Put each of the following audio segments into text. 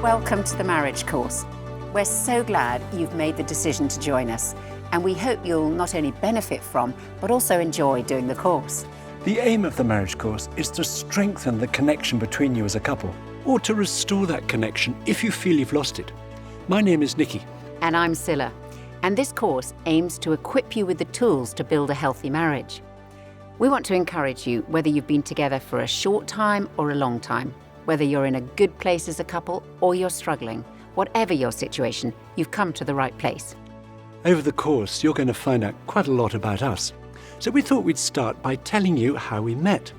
Welcome to the Marriage Course. We're so glad you've made the decision to join us, and we hope you'll not only benefit from, but also enjoy doing the course. The aim of the Marriage Course is to strengthen the connection between you as a couple, or to restore that connection if you feel you've lost it. My name is Nikki. And I'm Scilla. And this course aims to equip you with the tools to build a healthy marriage. We want to encourage you, whether you've been together for a short time or a long time, whether you're in a good place as a couple or you're struggling, whatever your situation, you've come to the right place. Over the course, you're going to find out quite a lot about us. So we thought we'd start by telling you how we met.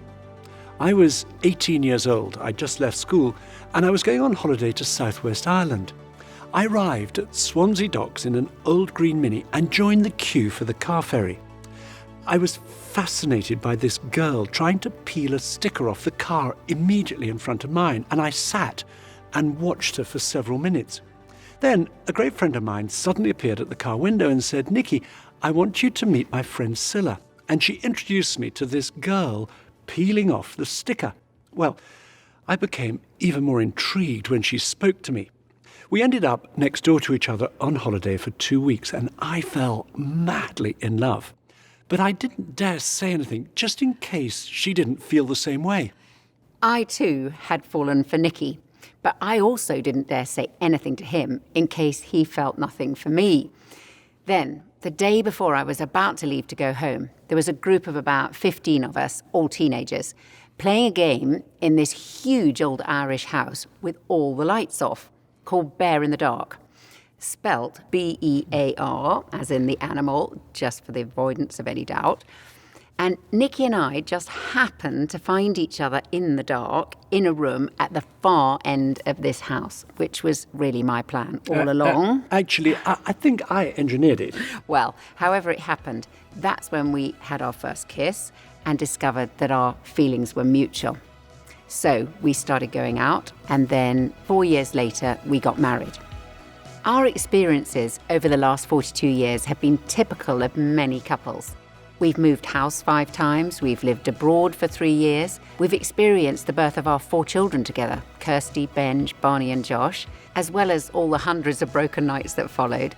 I was 18 years old. I'd just left school and I was going on holiday to Southwest Ireland. I arrived at Swansea Docks in an old green Mini and joined the queue for the car ferry. I was fascinated by this girl trying to peel a sticker off the car immediately in front of mine, and I sat and watched her for several minutes. Then a great friend of mine suddenly appeared at the car window and said, "Nikki, I want you to meet my friend Scilla." And she introduced me to this girl peeling off the sticker. Well, I became even more intrigued when she spoke to me. We ended up next door to each other on holiday for 2 weeks, and I fell madly in love. But I didn't dare say anything, just in case she didn't feel the same way. I too had fallen for Nicky, but I also didn't dare say anything to him in case he felt nothing for me. Then, the day before I was about to leave to go home, there was a group of about 15 of us, all teenagers, playing a game in this huge old Irish house with all the lights off, called Bear in the Dark. Spelt B-E-A-R, as in the animal, just for the avoidance of any doubt. And Nikki and I just happened to find each other in the dark, in a room at the far end of this house, which was really my plan all along. Actually, I think I engineered it. Well, however it happened, that's when we had our first kiss and discovered that our feelings were mutual. So we started going out, and then 4 years later, we got married. Our experiences over the last 42 years have been typical of many couples. We've moved house 5 times, we've lived abroad for 3 years, we've experienced the birth of our 4 children together, Kirsty, Benj, Barney and Josh, as well as all the hundreds of broken nights that followed.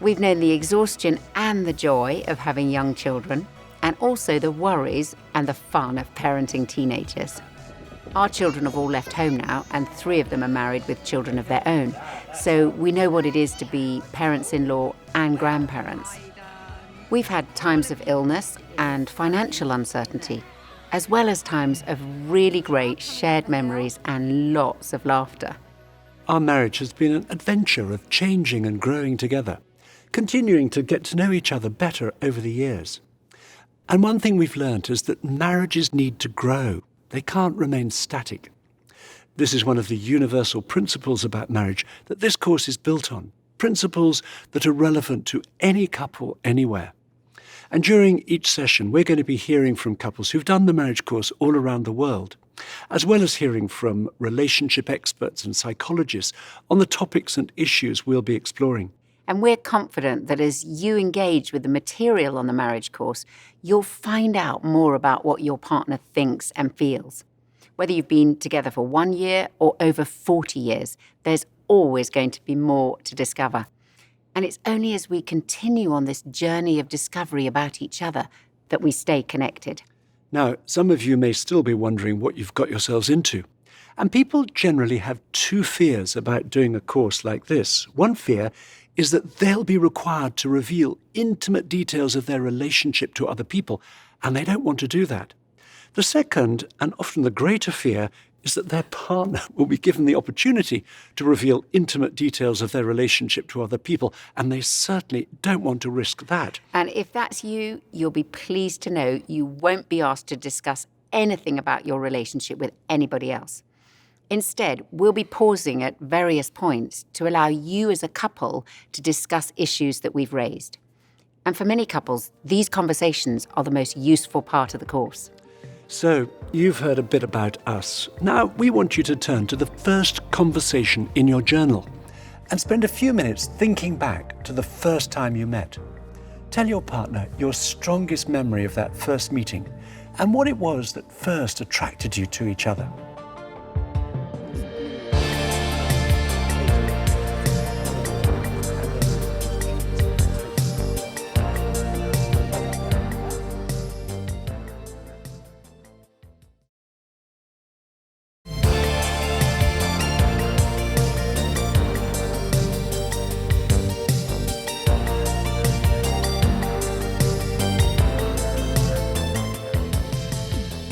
We've known the exhaustion and the joy of having young children, and also the worries and the fun of parenting teenagers. Our children have all left home now, and 3 of them are married with children of their own. So we know what it is to be parents-in-law and grandparents. We've had times of illness and financial uncertainty, as well as times of really great shared memories and lots of laughter. Our marriage has been an adventure of changing and growing together, continuing to get to know each other better over the years. And one thing we've learnt is that marriages need to grow. They can't remain static. This is one of the universal principles about marriage that this course is built on, principles that are relevant to any couple anywhere. And during each session, we're going to be hearing from couples who've done the marriage course all around the world, as well as hearing from relationship experts and psychologists on the topics and issues we'll be exploring. And we're confident that as you engage with the material on the marriage course, you'll find out more about what your partner thinks and feels. Whether you've been together for 1 year or over 40 years, there's always going to be more to discover. And it's only as we continue on this journey of discovery about each other that we stay connected. Now, some of you may still be wondering what you've got yourselves into. And people generally have 2 fears about doing a course like this. One fear is that they'll be required to reveal intimate details of their relationship to other people, and they don't want to do that. The second, and often the greater fear, is that their partner will be given the opportunity to reveal intimate details of their relationship to other people, and they certainly don't want to risk that. And if that's you, you'll be pleased to know you won't be asked to discuss anything about your relationship with anybody else. Instead, we'll be pausing at various points to allow you as a couple to discuss issues that we've raised. And for many couples, these conversations are the most useful part of the course. So, you've heard a bit about us. Now, we want you to turn to the first conversation in your journal and spend a few minutes thinking back to the first time you met. Tell your partner your strongest memory of that first meeting and what it was that first attracted you to each other.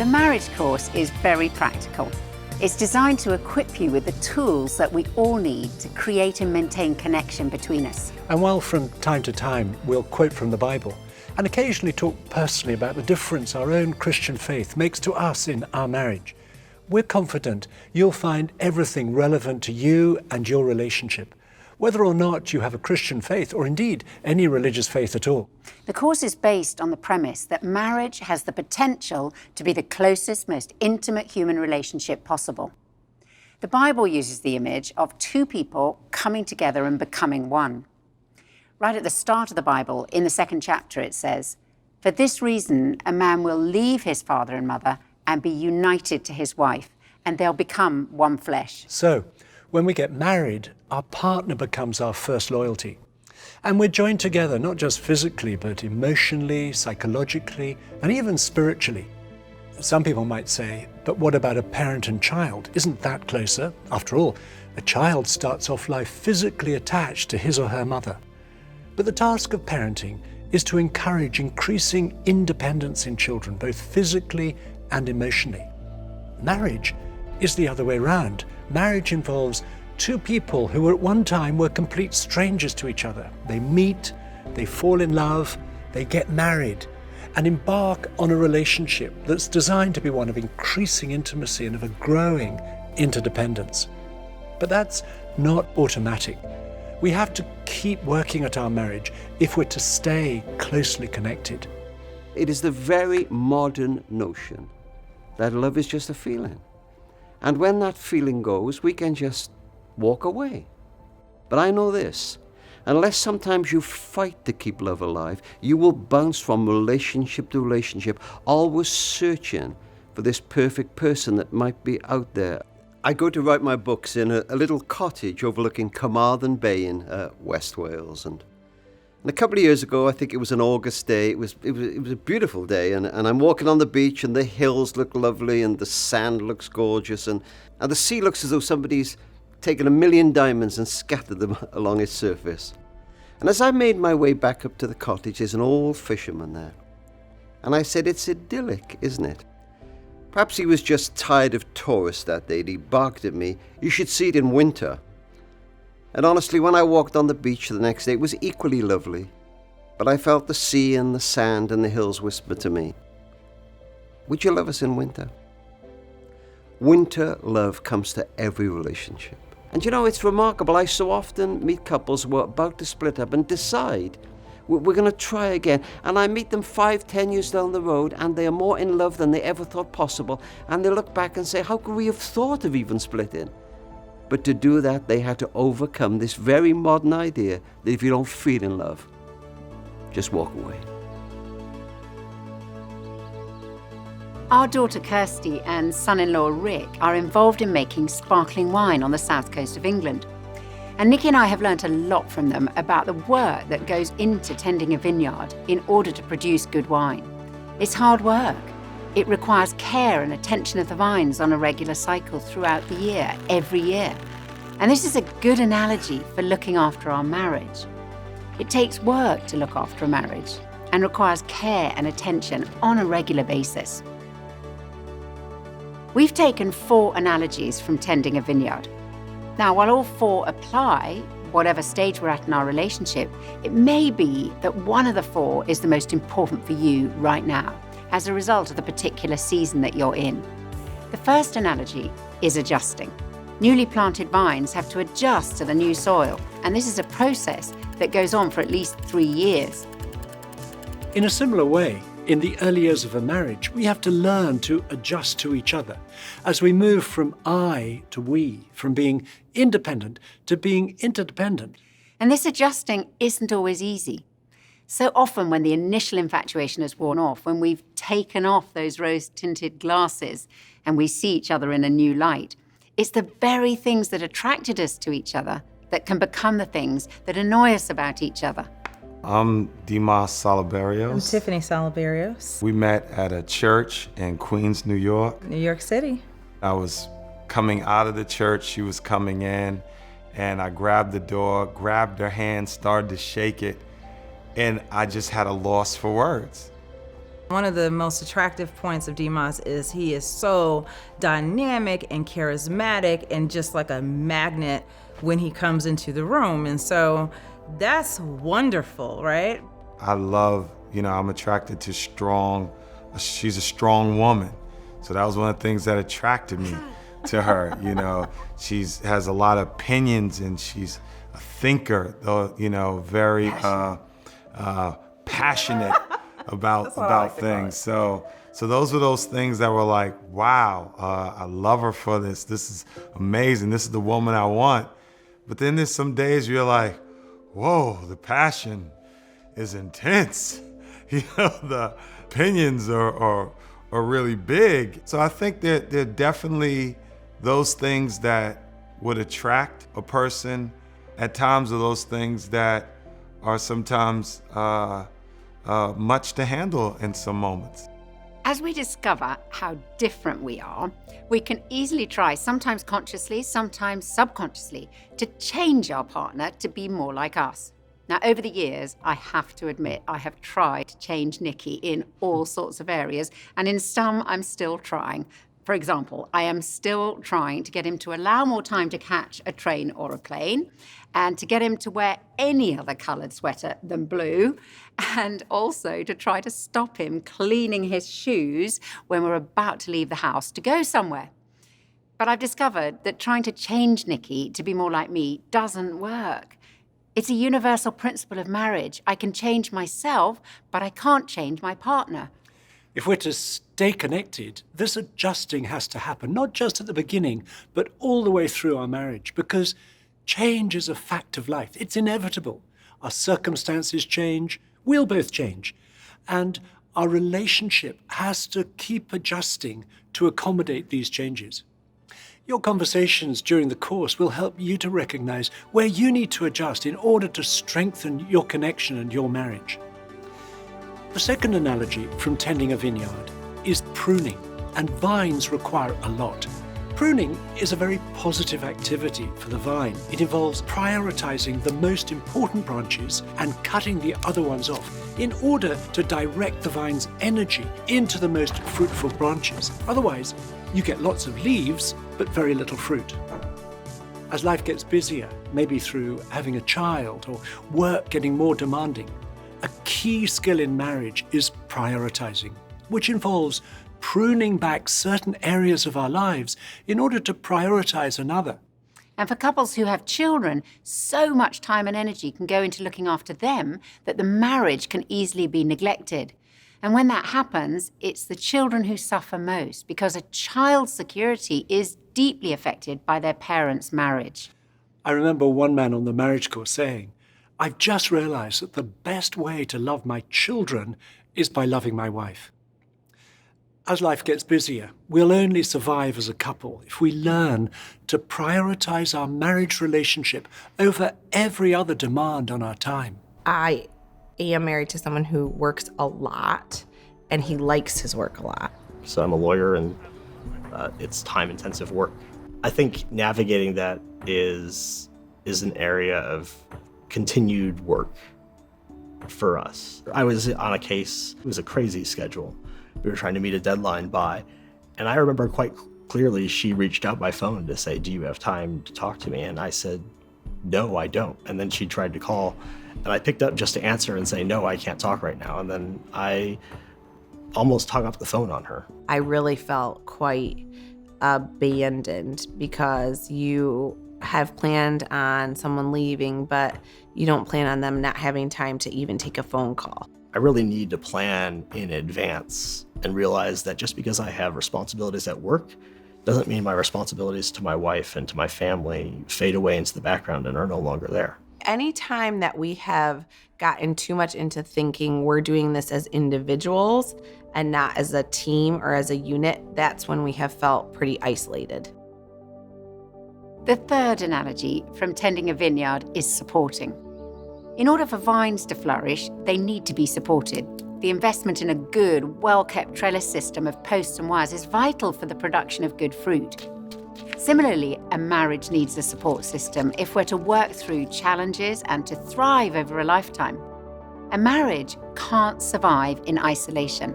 The marriage course is very practical. It's designed to equip you with the tools that we all need to create and maintain connection between us. And while from time to time we'll quote from the Bible and occasionally talk personally about the difference our own Christian faith makes to us in our marriage, we're confident you'll find everything relevant to you and your relationship, whether or not you have a Christian faith or indeed any religious faith at all. The course is based on the premise that marriage has the potential to be the closest, most intimate human relationship possible. The Bible uses the image of two people coming together and becoming one. Right at the start of the Bible, in the 2nd chapter, it says, "For this reason, a man will leave his father and mother and be united to his wife, and they'll become one flesh." So, when we get married, our partner becomes our first loyalty. And we're joined together, not just physically, but emotionally, psychologically, and even spiritually. Some people might say, but what about a parent and child? Isn't that closer? After all, a child starts off life physically attached to his or her mother. But the task of parenting is to encourage increasing independence in children, both physically and emotionally. Marriage is the other way round. Marriage involves two people who at one time were complete strangers to each other. They meet, they fall in love, they get married, and embark on a relationship that's designed to be one of increasing intimacy and of a growing interdependence. But that's not automatic. We have to keep working at our marriage if we're to stay closely connected. It is the very modern notion that love is just a feeling. And when that feeling goes, we can just walk away. But I know this, unless sometimes you fight to keep love alive, you will bounce from relationship to relationship, always searching for this perfect person that might be out there. I go to write my books in a little cottage overlooking Carmarthen Bay in West Wales. And a couple of years ago, I think it was an August day, it was a beautiful day, and I'm walking on the beach, and the hills look lovely, and the sand looks gorgeous, and the sea looks as though somebody's taken 1,000,000 diamonds and scattered them along its surface. And as I made my way back up to the cottage, there's an old fisherman there. And I said, "It's idyllic, isn't it?" Perhaps he was just tired of tourists that day, and he barked at me, "You should see it in winter." And honestly, when I walked on the beach the next day, it was equally lovely. But I felt the sea and the sand and the hills whisper to me, "Would you love us in winter?" Winter love comes to every relationship. And you know, it's remarkable. I so often meet couples who are about to split up and decide, we're going to try again. And I meet them 5-10 years down the road, and they are more in love than they ever thought possible. And they look back and say, how could we have thought of even splitting? But to do that, they had to overcome this very modern idea that if you don't feel in love, just walk away. Our daughter Kirsty and son-in-law Rick are involved in making sparkling wine on the south coast of England. And Nikki and I have learnt a lot from them about the work that goes into tending a vineyard in order to produce good wine. It's hard work. It requires care and attention of the vines on a regular cycle throughout the year, every year. And this is a good analogy for looking after our marriage. It takes work to look after a marriage and requires care and attention on a regular basis. We've taken 4 analogies from tending a vineyard. Now, while all 4 apply, whatever stage we're at in our relationship, it may be that one of the 4 is the most important for you right now, as a result of the particular season that you're in. The first analogy is adjusting. Newly planted vines have to adjust to the new soil, and this is a process that goes on for at least 3 years. In a similar way, in the early years of a marriage, we have to learn to adjust to each other as we move from I to we, from being independent to being interdependent. And this adjusting isn't always easy. So often when the initial infatuation has worn off, when we've taken off those rose-tinted glasses and we see each other in a new light, it's the very things that attracted us to each other that can become the things that annoy us about each other. I'm Dimas Salaberios. I'm Tiffany Salaberios. We met at a church in Queens, New York. New York City. I was coming out of the church, she was coming in, and I grabbed the door, grabbed her hand, started to shake it, and I just had a loss for words. One of the most attractive points of Dimas is he is so dynamic and charismatic and just like a magnet when he comes into the room. And so that's wonderful, right? I love, I'm attracted to she's a strong woman. So that was one of the things that attracted me to her. She has a lot of opinions and she's a thinker, very passionate about things. So those were those things that were like, wow, I love her for this. This is amazing. This is the woman I want. But then there's some days you're like, whoa, the passion is intense. The opinions are really big. So I think that there are definitely those things that would attract a person. At times are those things that are sometimes much to handle in some moments. As we discover how different we are, we can easily try, sometimes consciously, sometimes subconsciously, to change our partner to be more like us. Now, over the years, I have to admit, I have tried to change Nicky in all sorts of areas, and in some, I'm still trying. For example, I am still trying to get him to allow more time to catch a train or a plane, and to get him to wear any other coloured sweater than blue, and also to try to stop him cleaning his shoes when we're about to leave the house to go somewhere. But I've discovered that trying to change Nicky to be more like me doesn't work. It's a universal principle of marriage. I can change myself, but I can't change my partner. If we're to stay connected, this adjusting has to happen, not just at the beginning, but all the way through our marriage, because change is a fact of life. It's inevitable. Our circumstances change, we'll both change. And our relationship has to keep adjusting to accommodate these changes. Your conversations during the course will help you to recognize where you need to adjust in order to strengthen your connection and your marriage. The second analogy from tending a vineyard is pruning, and vines require a lot. Pruning is a very positive activity for the vine. It involves prioritizing the most important branches and cutting the other ones off in order to direct the vine's energy into the most fruitful branches. Otherwise, you get lots of leaves, but very little fruit. As life gets busier, maybe through having a child or work getting more demanding, a key skill in marriage is prioritizing, which involves pruning back certain areas of our lives in order to prioritize another. And for couples who have children, so much time and energy can go into looking after them that the marriage can easily be neglected. And when that happens, it's the children who suffer most, because a child's security is deeply affected by their parents' marriage. I remember one man on the marriage course saying, "I've just realized that the best way to love my children is by loving my wife." As life gets busier, we'll only survive as a couple if we learn to prioritize our marriage relationship over every other demand on our time. I am married to someone who works a lot, and he likes his work a lot. So I'm a lawyer, and it's time-intensive work. I think navigating that is an area of continued work for us. I was on a case, it was a crazy schedule. We were trying to meet a deadline by, and I remember quite clearly she reached out by phone to say, "Do you have time to talk to me?" And I said, "No, I don't." And then she tried to call, and I picked up just to answer and say, "No, I can't talk right now." And then I almost hung up the phone on her. I really felt quite abandoned because you have planned on someone leaving, but you don't plan on them not having time to even take a phone call. I really need to plan in advance and realize that just because I have responsibilities at work doesn't mean my responsibilities to my wife and to my family fade away into the background and are no longer there. Anytime that we have gotten too much into thinking we're doing this as individuals and not as a team or as a unit, that's when we have felt pretty isolated. The third analogy from tending a vineyard is supporting. In order for vines to flourish, they need to be supported. The investment in a good, well-kept trellis system of posts and wires is vital for the production of good fruit. Similarly, a marriage needs a support system if we're to work through challenges and to thrive over a lifetime. A marriage can't survive in isolation.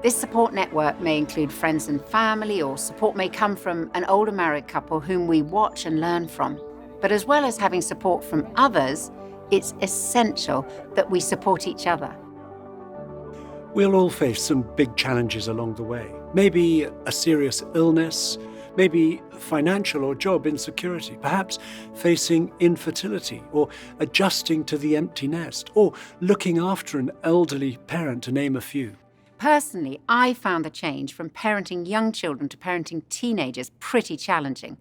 This support network may include friends and family, or support may come from an older married couple whom we watch and learn from. But as well as having support from others, it's essential that we support each other. We'll all face some big challenges along the way. Maybe a serious illness, maybe financial or job insecurity, perhaps facing infertility, or adjusting to the empty nest, or looking after an elderly parent, to name a few. Personally, I found the change from parenting young children to parenting teenagers pretty challenging.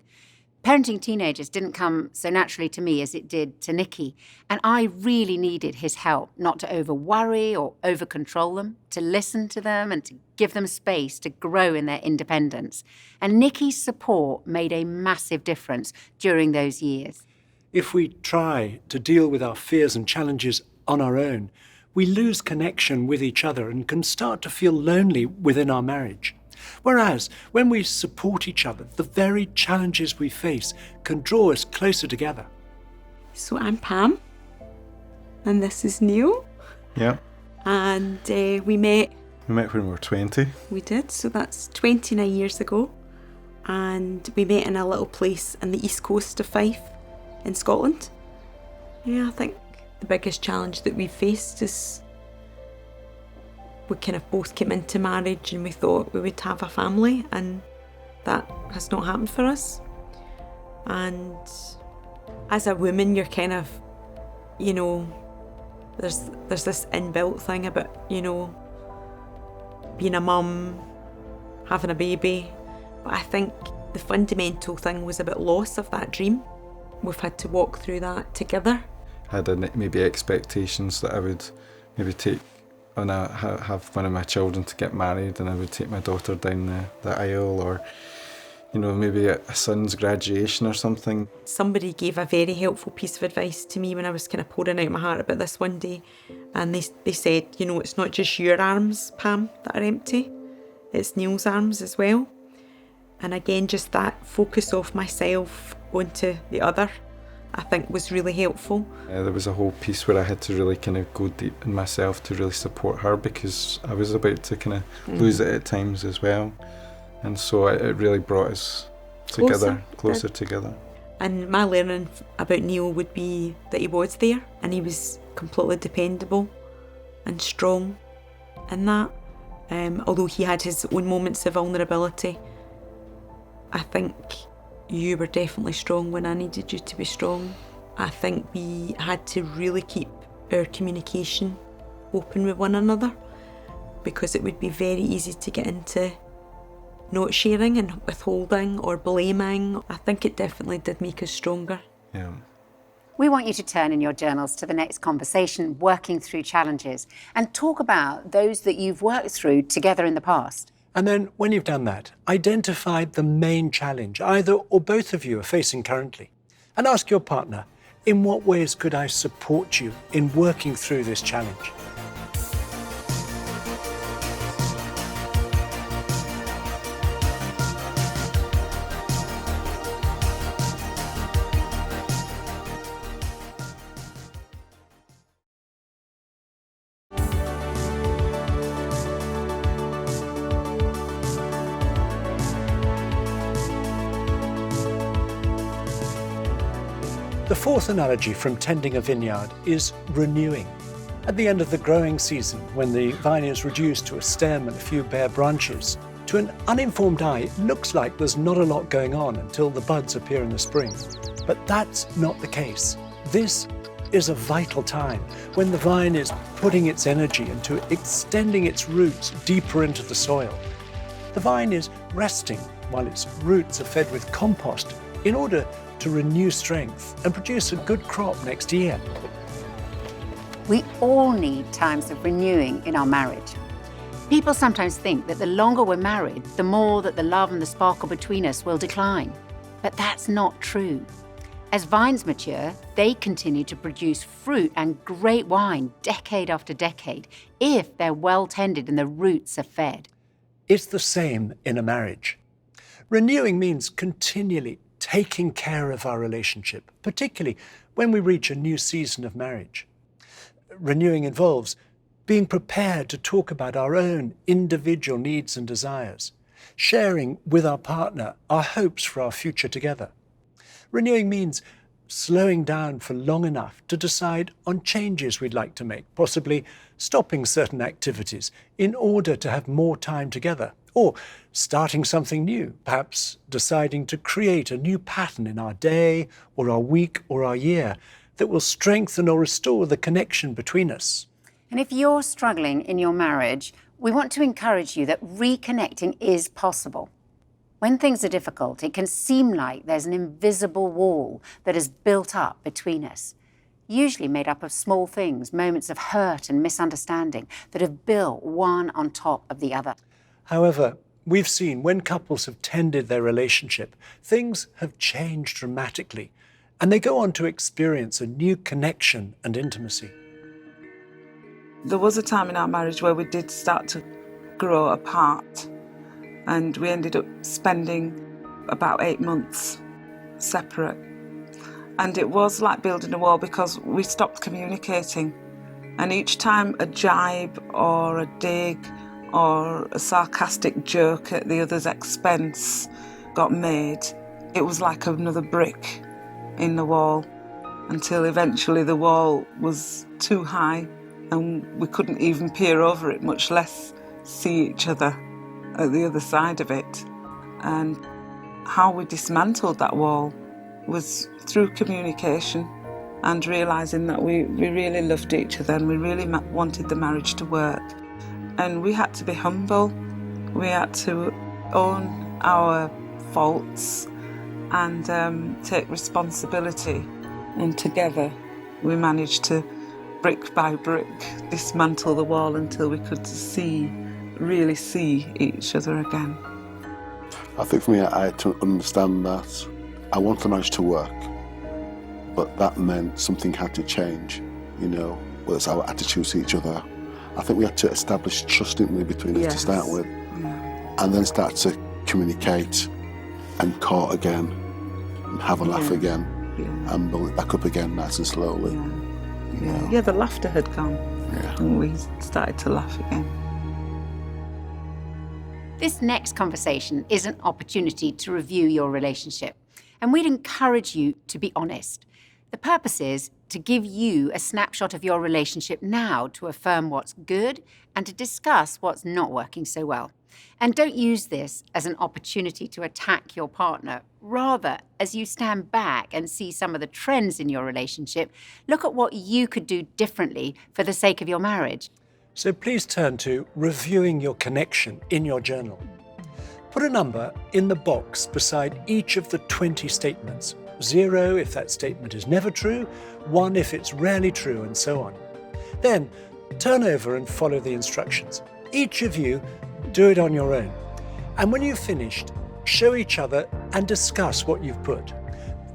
Parenting teenagers didn't come so naturally to me as it did to Nicky, and I really needed his help, not to over-worry or over-control them, to listen to them and to give them space to grow in their independence. And Nicky's support made a massive difference during those years. If we try to deal with our fears and challenges on our own, we lose connection with each other and can start to feel lonely within our marriage. Whereas, when we support each other, the very challenges we face can draw us closer together. So I'm Pam, and this is Neil. Yeah. And we met when we were 20. We did, so that's 29 years ago. And we met in a little place in the east coast of Fife in Scotland. Yeah, I think the biggest challenge that we faced is we kind of both came into marriage and we thought we would have a family, and that has not happened for us. And as a woman, you're kind of, you know, there's this inbuilt thing about, you know, being a mum, having a baby. But I think the fundamental thing was about loss of that dream. We've had to walk through that together. I had maybe expectations that I would maybe take when I have one of my children to get married, and I would take my daughter down the aisle, or, you know, maybe a son's graduation or something. Somebody gave a very helpful piece of advice to me when I was kind of pouring out my heart about this one day, and they said, you know, it's not just your arms, Pam, that are empty, it's Neil's arms as well. And again, just that focus off myself onto the other, I think was really helpful. There was a whole piece where I had to really kind of go deep in myself to really support her, because I was about to kind of lose it at times as well. And so it really brought us together, closer together. And my learning about Neil would be that he was there, and he was completely dependable and strong in that. Although he had his own moments of vulnerability, I think you were definitely strong when I needed you to be strong. I think we had to really keep our communication open with one another, because it would be very easy to get into not sharing and withholding or blaming. I think it definitely did make us stronger. Yeah. We want you to turn in your journals to the next conversation, working through challenges, and talk about those that you've worked through together in the past. And then, when you've done that, identify the main challenge either or both of you are facing currently. And ask your partner, in what ways could I support you in working through this challenge? The fourth analogy from tending a vineyard is renewing. At the end of the growing season, when the vine is reduced to a stem and a few bare branches, to an uninformed eye, it looks like there's not a lot going on until the buds appear in the spring. But that's not the case. This is a vital time when the vine is putting its energy into extending its roots deeper into the soil. The vine is resting while its roots are fed with compost in order to renew strength and produce a good crop next year. We all need times of renewing in our marriage. People sometimes think that the longer we're married, the more that the love and the sparkle between us will decline. But that's not true. As vines mature, they continue to produce fruit and great wine decade after decade if they're well tended and the roots are fed. It's the same in a marriage. Renewing means continually taking care of our relationship, particularly when we reach a new season of marriage. Renewing involves being prepared to talk about our own individual needs and desires, sharing with our partner our hopes for our future together. Renewing means slowing down for long enough to decide on changes we'd like to make, possibly stopping certain activities in order to have more time together, or starting something new, perhaps deciding to create a new pattern in our day or our week or our year that will strengthen or restore the connection between us. And if you're struggling in your marriage, we want to encourage you that reconnecting is possible. When things are difficult, it can seem like there's an invisible wall that is built up between us, usually made up of small things, moments of hurt and misunderstanding that have built one on top of the other. However, we've seen when couples have tended their relationship, things have changed dramatically, and they go on to experience a new connection and intimacy. There was a time in our marriage where we did start to grow apart, and we ended up spending about 8 months separate. And it was like building a wall because we stopped communicating. And each time a jibe or a dig or a sarcastic joke at the other's expense got made, it was like another brick in the wall, until eventually the wall was too high and we couldn't even peer over it, much less see each other at the other side of it. And how we dismantled that wall was through communication and realising that we really loved each other and we really wanted the marriage to work. And we had to be humble, we had to own our faults and take responsibility. And together we managed to, brick by brick, dismantle the wall until we could really see each other again. I think for me, I had to understand that I wanted the marriage to work, but that meant something had to change, whether it's our attitudes to each other. I think we had to establish trust between us to start with, and then start to communicate and court again, and have a laugh again, and build it back up again nice and slowly. Yeah, the laughter had gone, and we started to laugh again. This next conversation is an opportunity to review your relationship, and we'd encourage you to be honest. The purpose is to give you a snapshot of your relationship now, to affirm what's good and to discuss what's not working so well. And don't use this as an opportunity to attack your partner. Rather, as you stand back and see some of the trends in your relationship, look at what you could do differently for the sake of your marriage. So please turn to reviewing your connection in your journal. Put a number in the box beside each of the 20 statements. 0 if that statement is never true, 1 if it's rarely true, and so on. Then turn over and follow the instructions. Each of you do it on your own. And when you've finished, show each other and discuss what you've put.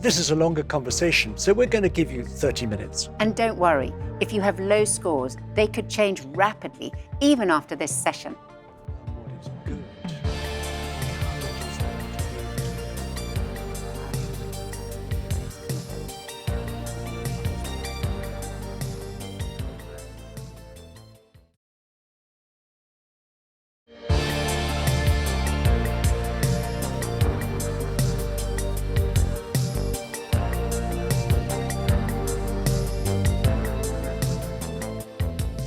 This is a longer conversation, so we're going to give you 30 minutes. And don't worry, if you have low scores, they could change rapidly, even after this session. What is good?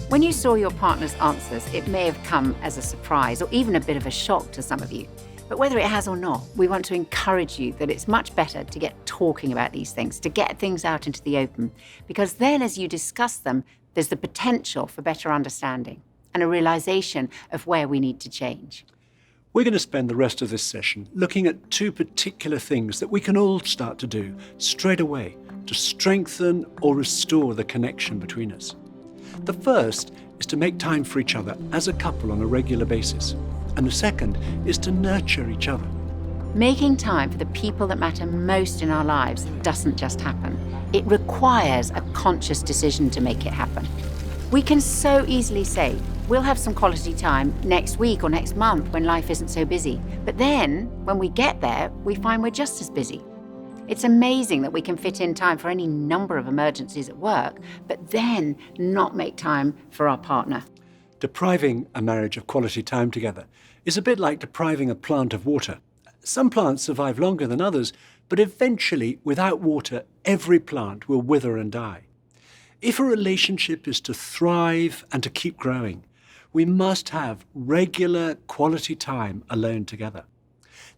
When you saw your partner's answers, it may have come as a surprise or even a bit of a shock to some of you. But whether it has or not, we want to encourage you that it's much better to get talking about these things, to get things out into the open, because then as you discuss them, there's the potential for better understanding and a realization of where we need to change. We're going to spend the rest of this session looking at 2 particular things that we can all start to do straight away to strengthen or restore the connection between us. The first is to make time for each other as a couple on a regular basis. And the second is to nurture each other. Making time for the people that matter most in our lives doesn't just happen. It requires a conscious decision to make it happen. We can so easily say, we'll have some quality time next week or next month when life isn't so busy. But then, when we get there, we find we're just as busy. It's amazing that we can fit in time for any number of emergencies at work, but then not make time for our partner. Depriving a marriage of quality time together is a bit like depriving a plant of water. Some plants survive longer than others, but eventually, without water, every plant will wither and die. If a relationship is to thrive and to keep growing, we must have regular quality time alone together.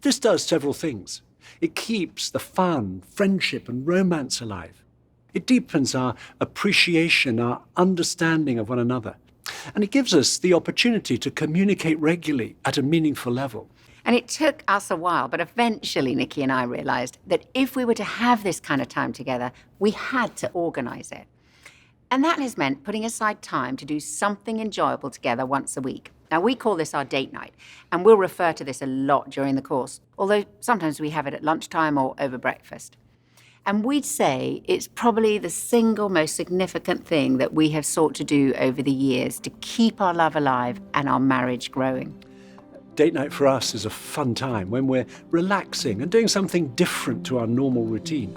This does several things. It keeps the fun, friendship, and romance alive. It deepens our appreciation, our understanding of one another. And it gives us the opportunity to communicate regularly at a meaningful level. And it took us a while, but eventually Nikki and I realized that if we were to have this kind of time together, we had to organize it. And that has meant putting aside time to do something enjoyable together once a week. Now, we call this our date night, and we'll refer to this a lot during the course, although sometimes we have it at lunchtime or over breakfast. And we'd say it's probably the single most significant thing that we have sought to do over the years to keep our love alive and our marriage growing. Date night for us is a fun time when we're relaxing and doing something different to our normal routine.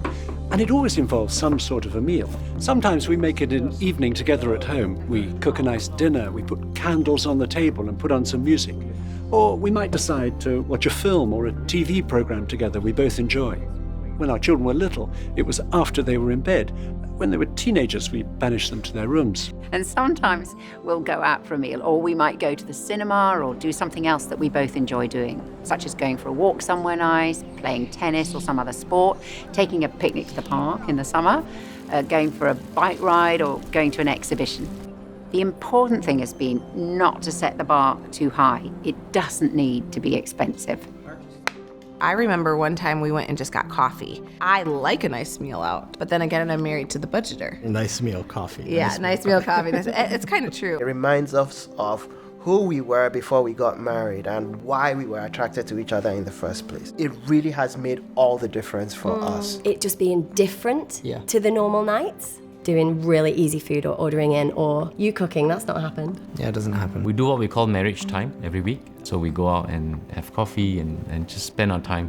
And it always involves some sort of a meal. Sometimes we make it an evening together at home. We cook a nice dinner, we put candles on the table and put on some music. Or we might decide to watch a film or a TV program together we both enjoy. When our children were little, it was after they were in bed. When they were teenagers, we banished them to their rooms. And sometimes we'll go out for a meal, or we might go to the cinema or do something else that we both enjoy doing, such as going for a walk somewhere nice, playing tennis or some other sport, taking a picnic to the park in the summer, going for a bike ride or going to an exhibition. The important thing has been not to set the bar too high. It doesn't need to be expensive. I remember one time we went and just got coffee. I like a nice meal out, but then again, I'm married to the budgeter. Nice meal coffee. Yeah, nice meal coffee. It's kind of true. It reminds us of who we were before we got married and why we were attracted to each other in the first place. It really has made all the difference for us. It just being different to the normal nights. Doing really easy food or ordering in, or you cooking, that's not happened. Yeah, it doesn't happen. We do what we call marriage time every week. So we go out and have coffee and just spend our time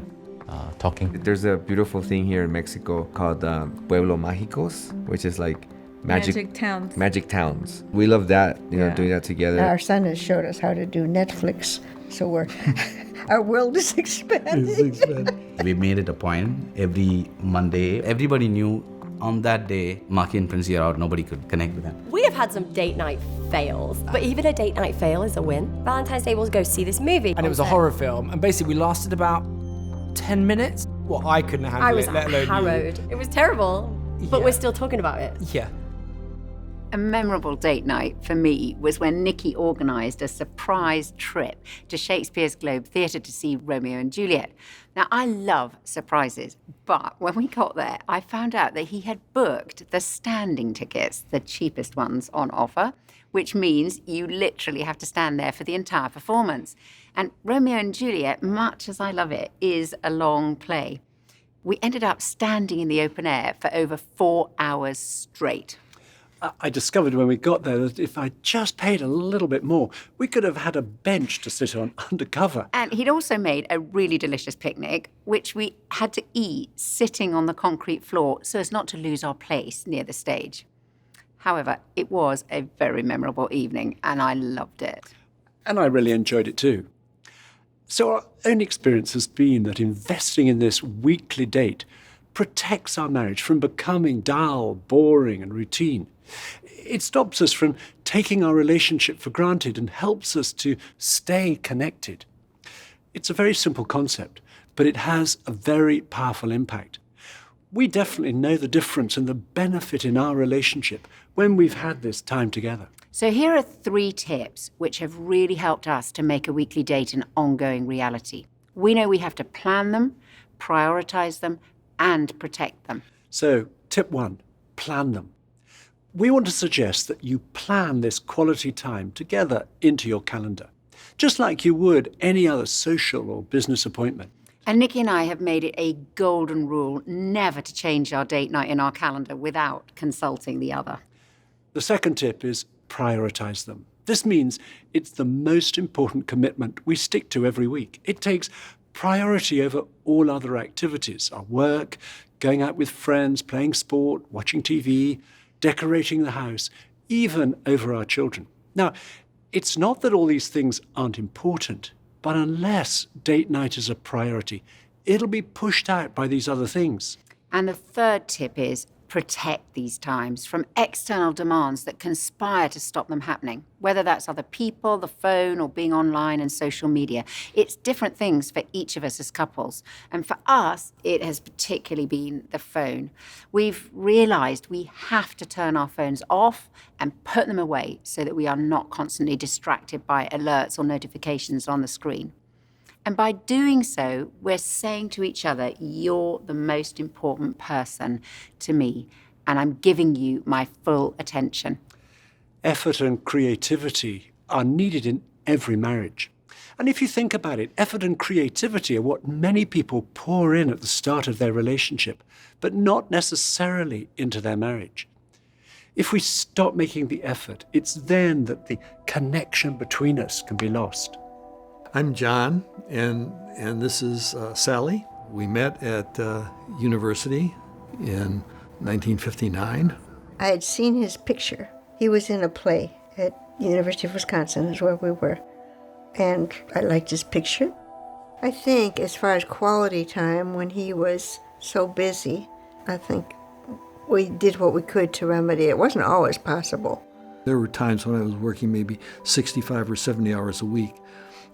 talking. There's a beautiful thing here in Mexico called Pueblo Mágicos, which is like magic towns. Magic towns. We love that, doing that together. Our son has showed us how to do Netflix, so our world is expanding. We made it a point every Monday. Everybody knew on that day, Maki and Princey are out, nobody could connect with them. We have had some date night fails, but even a date night fail is a win. Valentine's Day was go see this movie. And it was a horror film, and basically we lasted about 10 minutes. Well, I couldn't handle it, let alone harrowed. It was terrible, but we're still talking about it. Yeah. A memorable date night for me was when Nikki organised a surprise trip to Shakespeare's Globe Theatre to see Romeo and Juliet. Now, I love surprises, but when we got there, I found out that he had booked the standing tickets, the cheapest ones on offer, which means you literally have to stand there for the entire performance. And Romeo and Juliet, much as I love it, is a long play. We ended up standing in the open air for over 4 hours straight. I discovered when we got there that if I just paid a little bit more, we could have had a bench to sit on undercover. And he'd also made a really delicious picnic, which we had to eat sitting on the concrete floor so as not to lose our place near the stage. However, it was a very memorable evening, and I loved it. And I really enjoyed it too. So our own experience has been that investing in this weekly date protects our marriage from becoming dull, boring, and routine. It stops us from taking our relationship for granted and helps us to stay connected. It's a very simple concept, but it has a very powerful impact. We definitely know the difference and the benefit in our relationship when we've had this time together. So here are 3 tips which have really helped us to make a weekly date an ongoing reality. We know we have to plan them, prioritize them, and protect them. So, tip 1, plan them. We want to suggest that you plan this quality time together into your calendar, just like you would any other social or business appointment. And Nikki and I have made it a golden rule never to change our date night in our calendar without consulting the other. The second tip is prioritize them. This means it's the most important commitment we stick to every week. It takes priority over all other activities, our work, going out with friends, playing sport, watching TV, decorating the house, even over our children. Now, it's not that all these things aren't important, but unless date night is a priority, it'll be pushed out by these other things. And the third tip is protect these times from external demands that conspire to stop them happening, whether that's other people, the phone, or being online and social media. It's different things for each of us as couples. And for us, it has particularly been the phone. We've realized we have to turn our phones off and put them away so that we are not constantly distracted by alerts or notifications on the screen. And by doing so, we're saying to each other, you're the most important person to me, and I'm giving you my full attention. Effort and creativity are needed in every marriage. And if you think about it, effort and creativity are what many people pour in at the start of their relationship, but not necessarily into their marriage. If we stop making the effort, it's then that the connection between us can be lost. I'm John, and this is Sally. We met at university in 1959. I had seen his picture. He was in a play at University of Wisconsin, is where we were. And I liked his picture. I think as far as quality time, when he was so busy, I think we did what we could to remedy it. It wasn't always possible. There were times when I was working maybe 65 or 70 hours a week.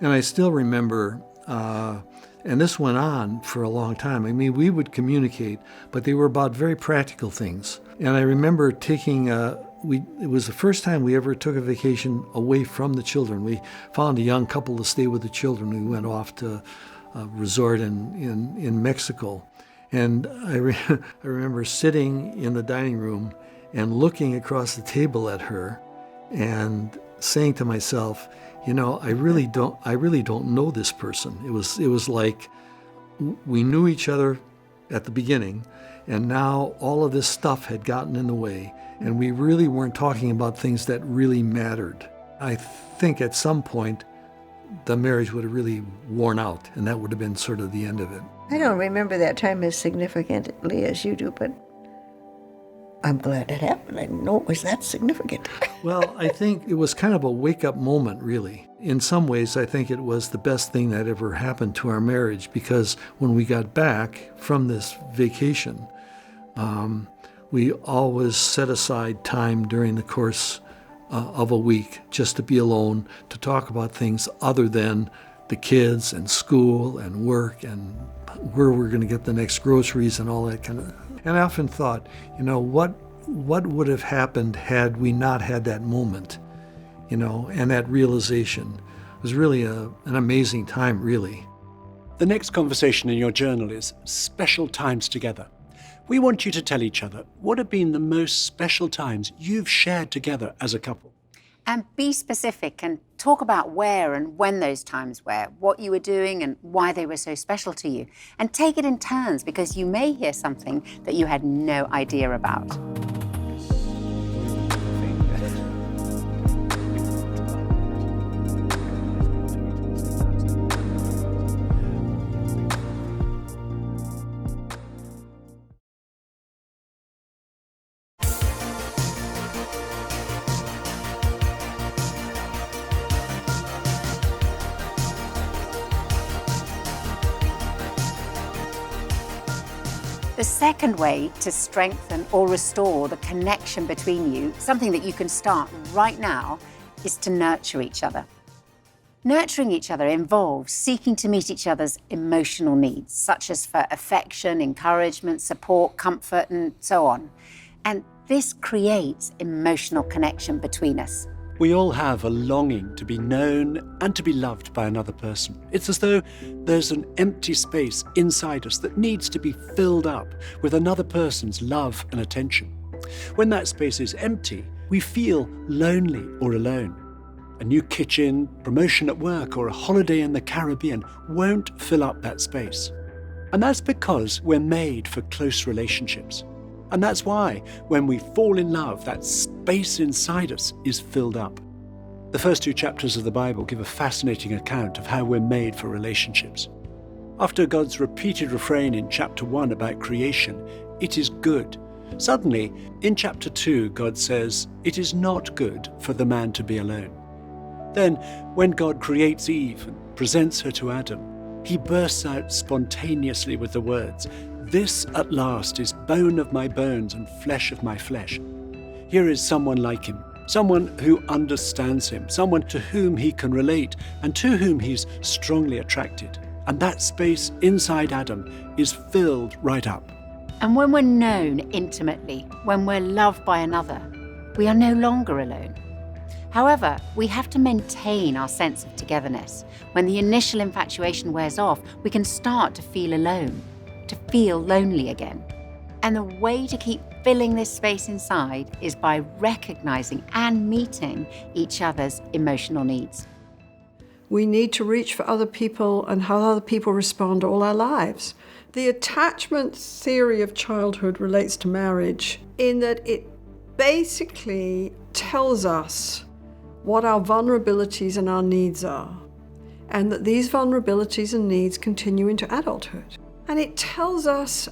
And I still remember, and this went on for a long time. I mean, we would communicate, but they were about very practical things. And I remember taking, it was the first time we ever took a vacation away from the children. We found a young couple to stay with the children. We went off to a resort in Mexico. And I remember sitting in the dining room and looking across the table at her and saying to myself, you know, I really don't know this person. It was like we knew each other at the beginning, and now all of this stuff had gotten in the way, and we really weren't talking about things that really mattered. I think at some point the marriage would have really worn out, and that would have been sort of the end of it. I don't remember that time as significantly as you do, but I'm glad it happened. I didn't know it was that significant. Well, I think it was kind of a wake-up moment, really. In some ways, I think it was the best thing that ever happened to our marriage, because when we got back from this vacation, we always set aside time during the course of a week just to be alone, to talk about things other than the kids and school and work and where we're going to get the next groceries and all that kind of. And I often thought, you know, what would have happened had we not had that moment, you know, and that realization. It was really an amazing time, really. The next conversation in your journal is special times together. We want you to tell each other what have been the most special times you've shared together as a couple. And be specific and talk about where and when those times were, what you were doing and why they were so special to you. And take it in turns, because you may hear something that you had no idea about. The second way to strengthen or restore the connection between you, something that you can start right now, is to nurture each other. Nurturing each other involves seeking to meet each other's emotional needs, such as for affection, encouragement, support, comfort, and so on. And this creates emotional connection between us. We all have a longing to be known and to be loved by another person. It's as though there's an empty space inside us that needs to be filled up with another person's love and attention. When that space is empty, we feel lonely or alone. A new kitchen, promotion at work, or a holiday in the Caribbean won't fill up that space. And that's because we're made for close relationships. And that's why, when we fall in love, that space inside us is filled up. The first two chapters of the Bible give a fascinating account of how we're made for relationships. After God's repeated refrain in chapter 1 about creation, it is good, suddenly, in chapter 2, God says, it is not good for the man to be alone. Then, when God creates Eve and presents her to Adam, he bursts out spontaneously with the words, "This at last is bone of my bones and flesh of my flesh." Here is someone like him, someone who understands him, someone to whom he can relate and to whom he's strongly attracted. And that space inside Adam is filled right up. And when we're known intimately, when we're loved by another, we are no longer alone. However, we have to maintain our sense of togetherness. When the initial infatuation wears off, we can start to feel alone, to feel lonely again. And the way to keep filling this space inside is by recognizing and meeting each other's emotional needs. We need to reach for other people and how other people respond all our lives. The attachment theory of childhood relates to marriage in that it basically tells us what our vulnerabilities and our needs are, and that these vulnerabilities and needs continue into adulthood. And it tells us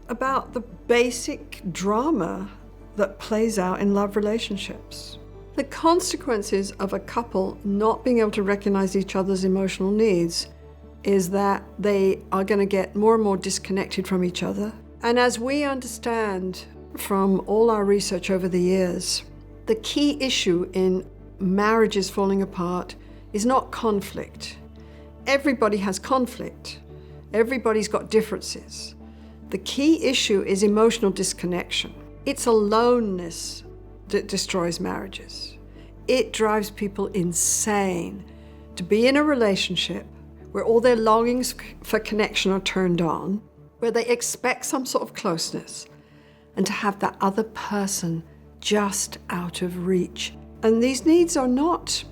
about the basic drama that plays out in love relationships. The consequences of a couple not being able to recognize each other's emotional needs is that they are going to get more and more disconnected from each other. And as we understand from all our research over the years, the key issue in marriages falling apart is not conflict. Everybody has conflict. Everybody's got differences. The key issue is emotional disconnection. It's aloneness that destroys marriages. It drives people insane to be in a relationship where all their longings for connection are turned on, where they expect some sort of closeness, and to have that other person just out of reach. And these needs are not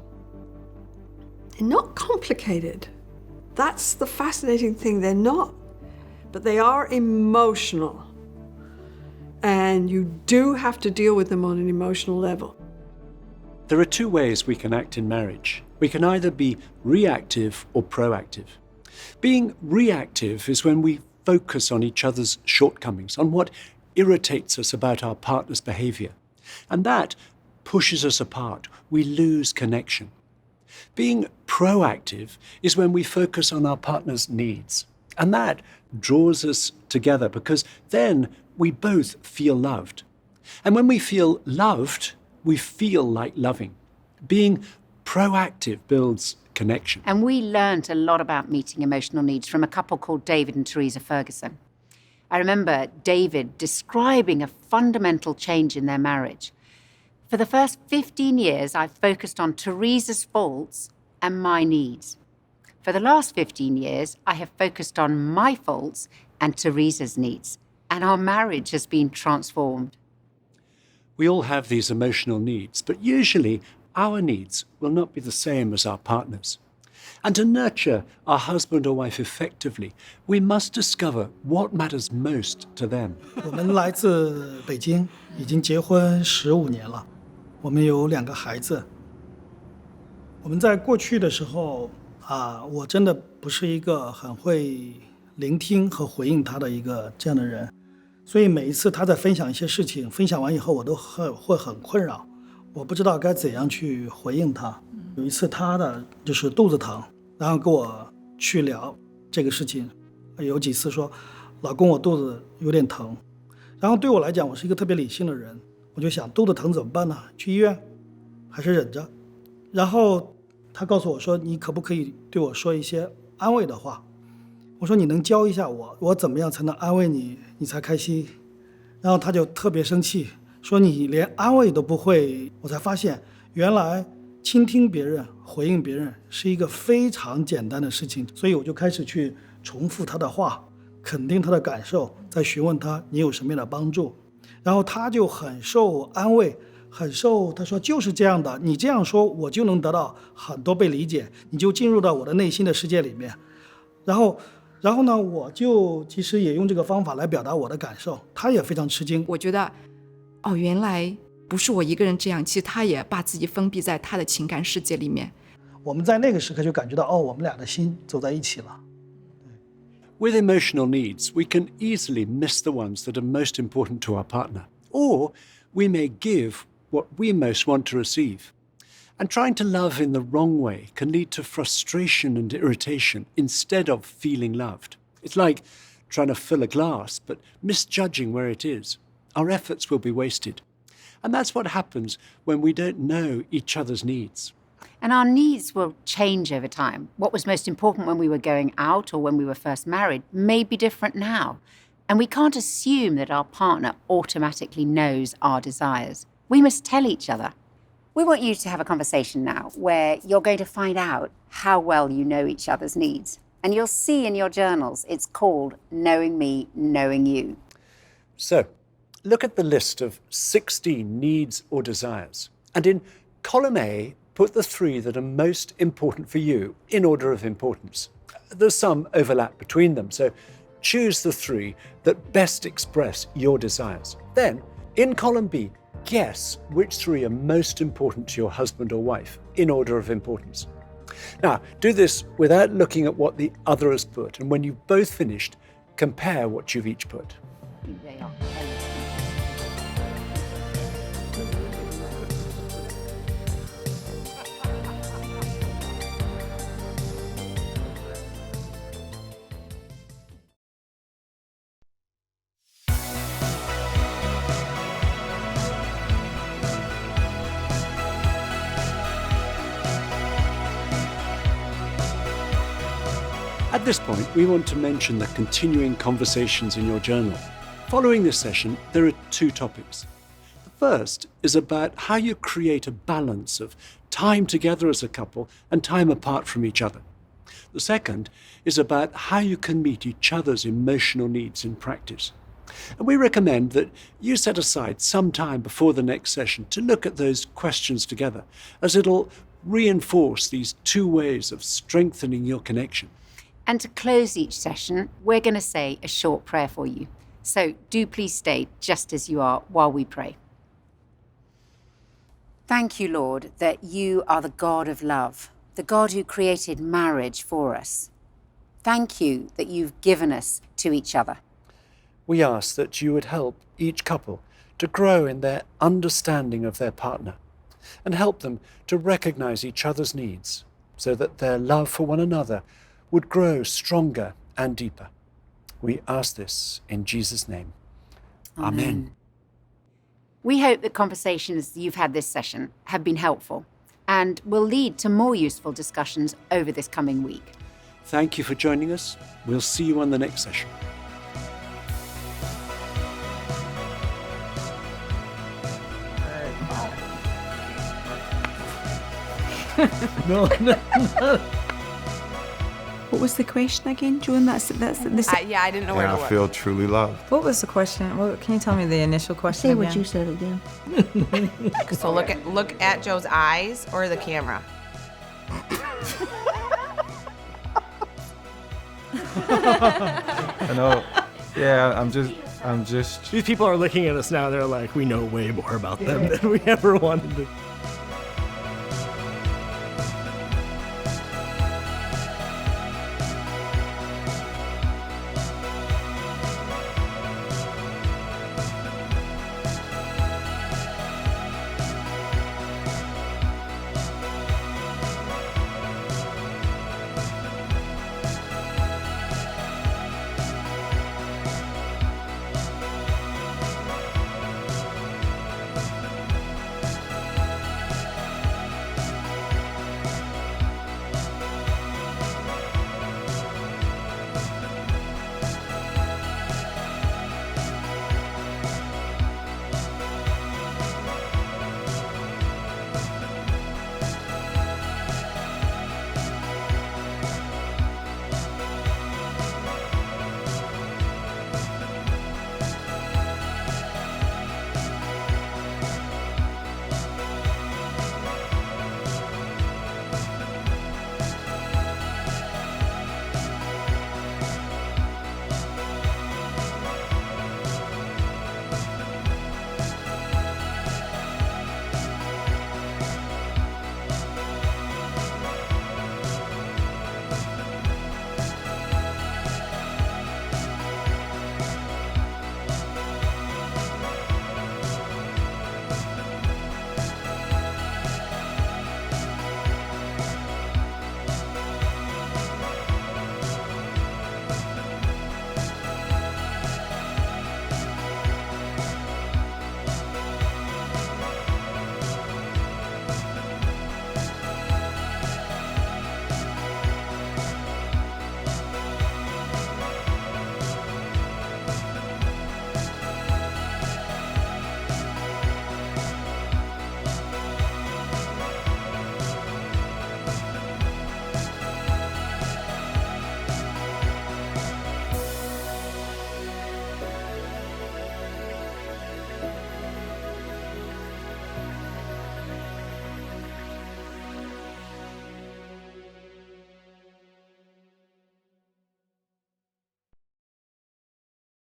complicated. That's the fascinating thing, they're not. But they are emotional. And you do have to deal with them on an emotional level. There are two ways we can act in marriage. We can either be reactive or proactive. Being reactive is when we focus on each other's shortcomings, on what irritates us about our partner's behavior. And that pushes us apart. We lose connection. Being proactive is when we focus on our partner's needs. And that draws us together because then we both feel loved. And when we feel loved, we feel like loving. Being proactive builds connection. And we learned a lot about meeting emotional needs from a couple called David and Teresa Ferguson. I remember David describing a fundamental change in their marriage. For the first 15 years, I focused on Teresa's faults and my needs. For the last 15 years, I have focused on my faults and Teresa's needs, and our marriage has been transformed. We all have these emotional needs, but usually our needs will not be the same as our partners. And to nurture our husband or wife effectively, we must discover what matters most to them. 我们来自北京，已经结婚15年了，我们有2个孩子。我们在过去的时候我真的不是一个很会聆听和回应他的一个这样的人，所以每一次他在分享一些事情，分享完以后我都会很困扰，我不知道该怎样去回应他。有一次他的就是肚子疼，然后跟我去聊这个事情，有几次说老公我肚子有点疼，然后对我来讲我是一个特别理性的人，我就想肚子疼怎么办呢？去医院还是忍着？然后他告诉我说你可不可以对我说一些安慰的话？我说你能教一下我怎么样才能安慰你，你才开心？然后他就特别生气，说你连安慰都不会。我才发现原来倾听别人回应别人是一个非常简单的事情，所以我就开始去重复他的话，肯定他的感受，再询问他你有什么样的帮助。然后他就很受安慰，他说就是这样的，你这样说我就能得到很多被理解，你就进入到我的内心的世界里面。然后呢，我就其实也用这个方法来表达我的感受，他也非常吃惊。我觉得原来不是我一个人这样，其实他也把自己封闭在他的情感世界里面。我们在那个时刻就感觉到我们俩的心走在一起了。With emotional needs, we can easily miss the ones that are most important to our partner, or we may give what we most want to receive. And trying to love in the wrong way can lead to frustration and irritation instead of feeling loved. It's like trying to fill a glass, but misjudging where it is. Our efforts will be wasted. And that's what happens when we don't know each other's needs. And our needs will change over time. What was most important when we were going out or when we were first married may be different now. And we can't assume that our partner automatically knows our desires. We must tell each other. We want you to have a conversation now where you're going to find out how well you know each other's needs. And you'll see in your journals, it's called Knowing Me, Knowing You. So, look at the list of 16 needs or desires. And in column A, put the 3 that are most important for you in order of importance. There's some overlap between them, so choose the 3 that best express your desires. Then, in column B, guess which 3 are most important to your husband or wife in order of importance. Now, do this without looking at what the other has put, and when you've both finished, compare what you've each put. At this point, we want to mention the continuing conversations in your journal. Following this session, there are 2 topics. The first is about how you create a balance of time together as a couple and time apart from each other. The second is about how you can meet each other's emotional needs in practice. And we recommend that you set aside some time before the next session to look at those questions together, as it'll reinforce these 2 ways of strengthening your connection. And to close each session, we're going to say a short prayer for you. So do please stay just as you are while we pray. Thank you, Lord, that you are the God of love, the God who created marriage for us. Thank you that you've given us to each other. We ask that you would help each couple to grow in their understanding of their partner and help them to recognize each other's needs so that their love for one another would grow stronger and deeper. We ask this in Jesus' name. Amen. We hope the conversations you've had this session have been helpful and will lead to more useful discussions over this coming week. Thank you for joining us. We'll see you on the next session. No. What was the question again, Joan? That's this. Yeah, I didn't know where And to I look. feel truly loved. What was the question? Well, can you tell me the initial question Say again? what you said again. So look at Joe's eyes or the camera. I know. Yeah, I'm just. These people are looking at us now. They're like, we know way more about them than we ever wanted to.